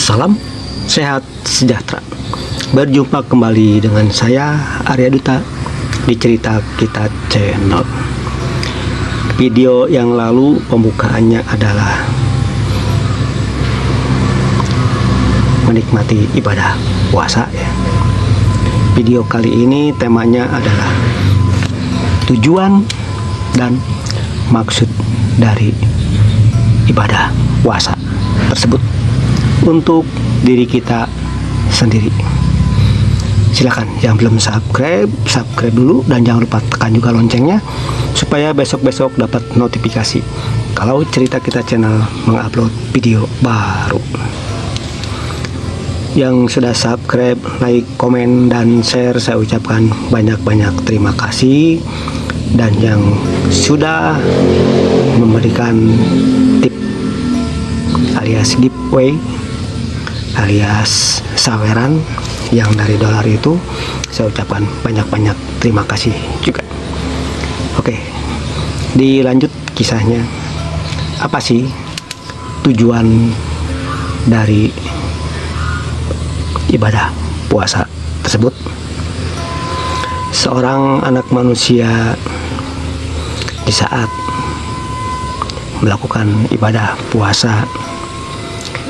Salam sehat sejahtera. Berjumpa kembali dengan saya Arya Duta di Cerita Kita Channel. Video yang lalu pembukaannya adalah menikmati ibadah puasa ya. Video kali ini temanya adalah tujuan dan maksud dari ibadah puasa tersebut untuk diri kita sendiri. Silakan yang belum subscribe dulu, dan jangan lupa tekan juga loncengnya supaya besok-besok dapat notifikasi kalau Cerita Kita Channel mengupload video baru. Yang sudah subscribe, like, komen, dan share, saya ucapkan banyak-banyak terima kasih. Dan yang sudah memberikan tip alias giveaway alias saweran yang dari dolar itu, saya ucapkan banyak-banyak terima kasih juga. Oke, dilanjut kisahnya. Apa sih tujuan dari ibadah puasa tersebut? Seorang anak manusia di saat melakukan ibadah puasa,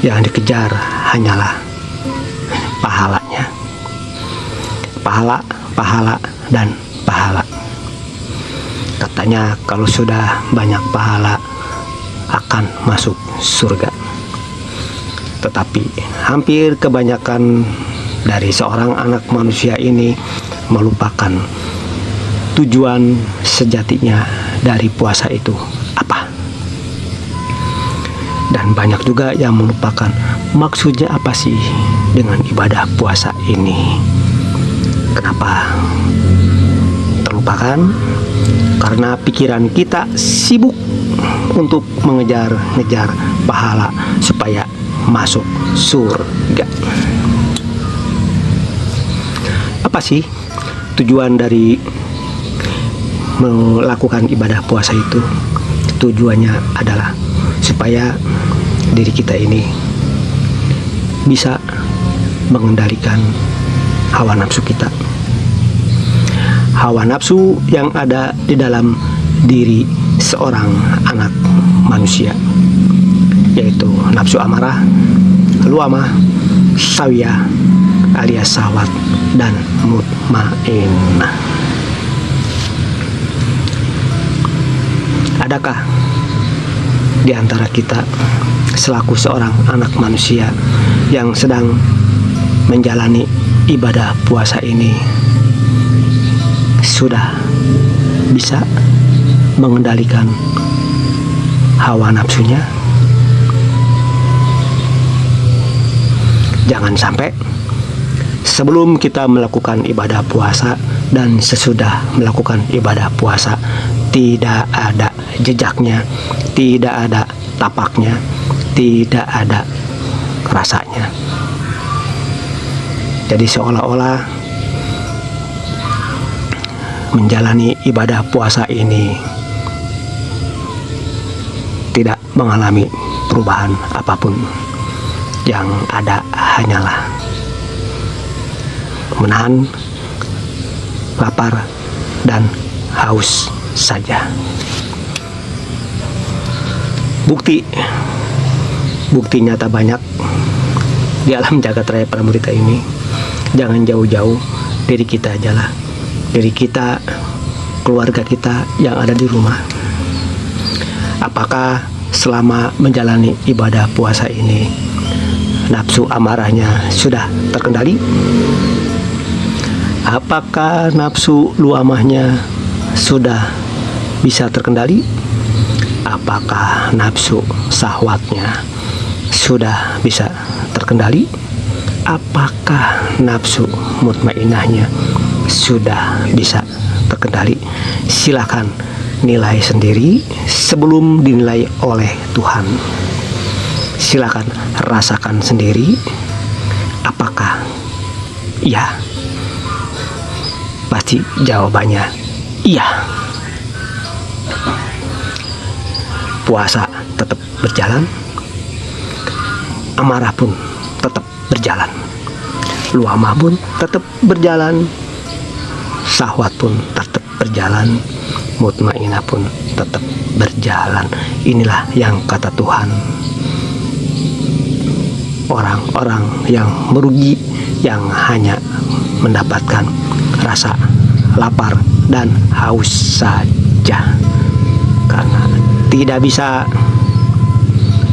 yang dikejar hanyalah pahalanya. Pahala, dan pahala. Katanya kalau sudah banyak pahala akan masuk surga. Tetapi hampir kebanyakan dari seorang anak manusia ini melupakan tujuan sejatinya dari puasa itu apa. Dan banyak juga yang melupakan maksudnya apa sih dengan ibadah puasa ini. Kenapa terlupakan? Karena pikiran kita sibuk untuk mengejar-ngejar pahala supaya masuk surga. Apa sih tujuan dari melakukan ibadah puasa itu? Tujuannya adalah supaya diri kita ini bisa mengendalikan hawa nafsu kita. Hawa nafsu yang ada di dalam diri seorang anak manusia, yaitu nafsu amarah, luamah, sawiyah alias syahwat, dan mutmainnah. Adakah di antara kita selaku seorang anak manusia yang sedang menjalani ibadah puasa ini sudah bisa mengendalikan hawa nafsunya? Jangan sampai sebelum kita melakukan ibadah puasa dan sesudah melakukan ibadah puasa tidak ada jejaknya, tidak ada tapaknya, tidak ada rasanya. Jadi seolah-olah menjalani ibadah puasa ini tidak mengalami perubahan apapun. Yang ada hanyalah menahan lapar dan haus saja. Bukti nyata banyak di alam jagat raya Pramudita ini. Jangan jauh-jauh, diri kita ajalah, diri kita, keluarga kita yang ada di rumah. Apakah selama menjalani ibadah puasa ini nafsu amarahnya sudah terkendali? Apakah nafsu luamahnya sudah bisa terkendali? Apakah nafsu syahwatnya sudah bisa terkendali? Apakah nafsu mutmainnahnya sudah bisa terkendali? Silakan nilai sendiri sebelum dinilai oleh Tuhan. Silakan rasakan sendiri apakah iya. Pasti jawabannya iya. Puasa tetap berjalan, amarah pun tetap berjalan, luamah pun tetap berjalan, syahwat pun tetap berjalan, mutmainah pun tetap berjalan. Inilah yang kata Tuhan. Orang-orang yang merugi yang hanya mendapatkan rasa lapar dan haus saja, karena tidak bisa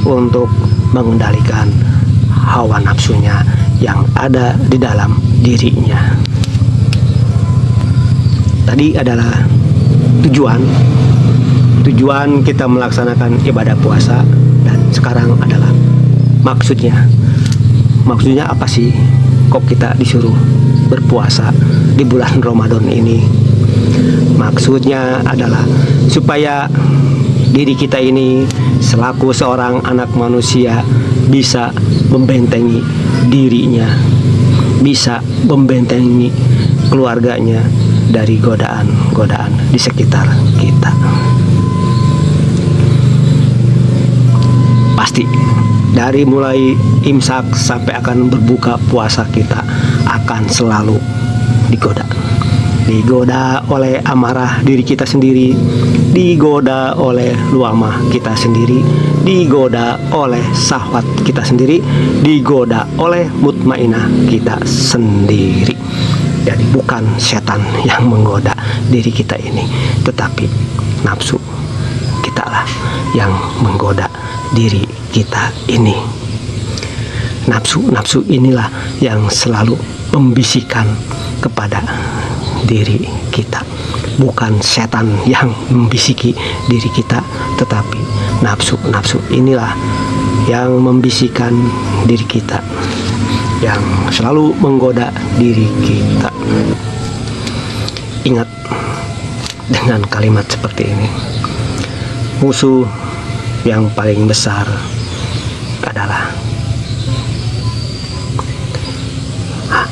untuk mengendalikan hawa nafsunya yang ada di dalam dirinya. Tadi adalah tujuan kita melaksanakan ibadah puasa, dan sekarang adalah maksudnya apa sih kok kita disuruh berpuasa di bulan Ramadan ini? Maksudnya adalah supaya diri kita ini selaku seorang anak manusia bisa membentengi dirinya, bisa membentengi keluarganya dari godaan-godaan di sekitar kita. Pasti dari mulai imsak sampai akan berbuka puasa kita akan selalu digoda oleh amarah diri kita sendiri, digoda oleh luamah kita sendiri, digoda oleh syahwat kita sendiri, digoda oleh mutmainah kita sendiri. Jadi bukan setan yang menggoda diri kita ini, tetapi nafsu kita lah yang menggoda diri kita ini. Nafsu inilah yang selalu membisikkan kepada diri kita. Bukan setan yang membisiki diri kita, tetapi nafsu inilah yang membisikkan diri kita, yang selalu menggoda diri kita. Ingat dengan kalimat seperti ini, musuh yang paling besar adalah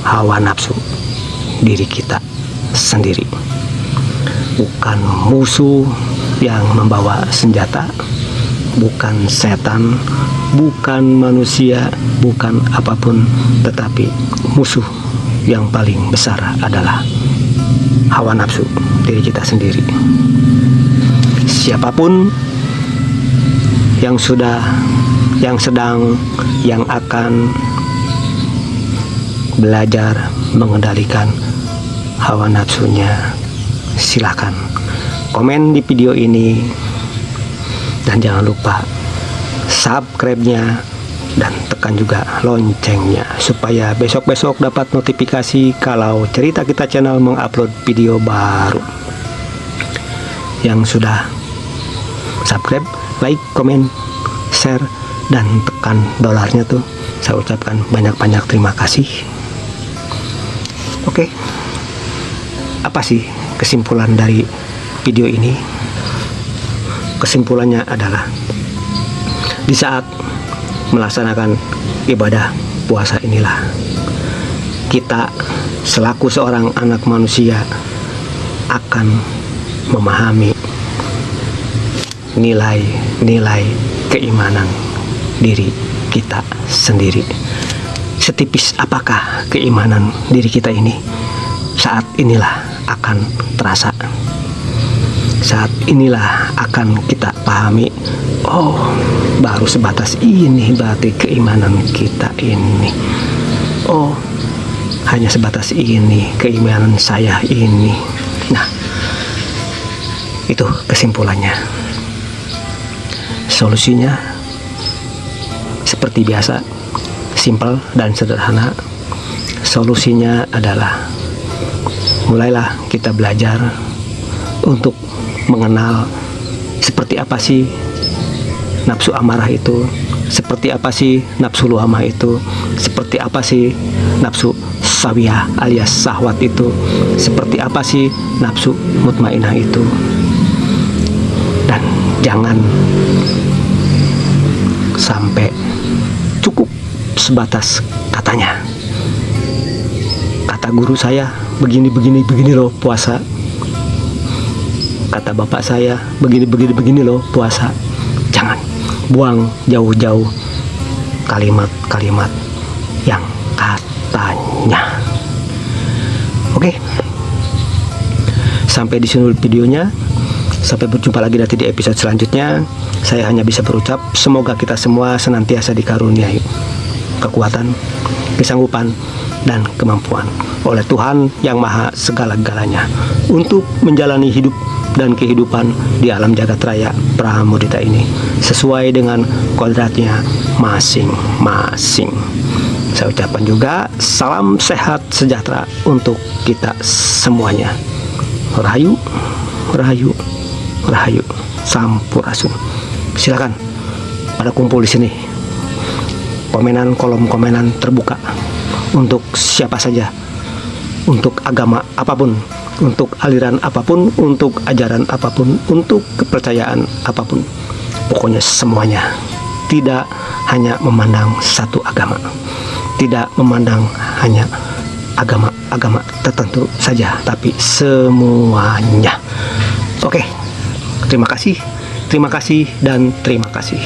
hawa nafsu diri kita sendiri. Bukan musuh yang membawa senjata, bukan setan, bukan manusia, bukan apapun, tetapi musuh yang paling besar adalah hawa nafsu diri kita sendiri. Siapapun yang sedang, yang akan belajar mengendalikan hawa nafsunya, silahkan komen di video ini, dan jangan lupa subscribe-nya dan tekan juga loncengnya supaya besok-besok dapat notifikasi kalau Cerita Kita Channel mengupload video baru. Yang sudah subscribe, like, komen, share, dan tekan dolarnya tuh, saya ucapkan banyak-banyak terima kasih. Oke, apa sih kesimpulan dari video ini? Kesimpulannya adalah di saat melaksanakan ibadah puasa inilah kita selaku seorang anak manusia akan memahami nilai-nilai keimanan diri kita sendiri. Setipis apakah keimanan diri kita ini? Saat inilah akan terasa. Saat inilah akan kita pahami, oh, baru sebatas ini berarti keimanan kita ini. Oh, hanya sebatas ini keimanan saya ini. Nah, itu kesimpulannya. Solusinya seperti biasa, simpel dan sederhana. Solusinya adalah mulailah kita belajar untuk mengenal seperti apa sih nafsu amarah itu, seperti apa sih nafsu luamah itu, seperti apa sih nafsu sawiyah alias syahwat itu, seperti apa sih nafsu mutmainah itu. Dan jangan sampai cukup sebatas katanya. Kata guru saya begini loh puasa. Kata bapak saya begini loh puasa. Jangan buang jauh-jauh kalimat-kalimat yang katanya. Oke, sampai di sini dulu videonya. Sampai berjumpa lagi nanti di episode selanjutnya. Saya hanya bisa berucap, semoga kita semua senantiasa dikaruniai kekuatan, kesanggupan, dan kemampuan oleh Tuhan yang Maha Segala-galanya untuk menjalani hidup dan kehidupan di alam jagat raya Pramudita ini sesuai dengan kodratnya masing-masing. Saya ucapkan juga salam sehat sejahtera untuk kita semuanya. Rahayu, rahayu, rahayu, sampurasun. Silakan pada kumpul di sini. Kolom komenan terbuka untuk siapa saja, untuk agama apapun, untuk aliran apapun, untuk ajaran apapun, untuk kepercayaan apapun. Pokoknya semuanya. Tidak hanya memandang satu agama, tidak memandang hanya agama tertentu saja, tapi semuanya. Oke, terima kasih, dan terima kasih.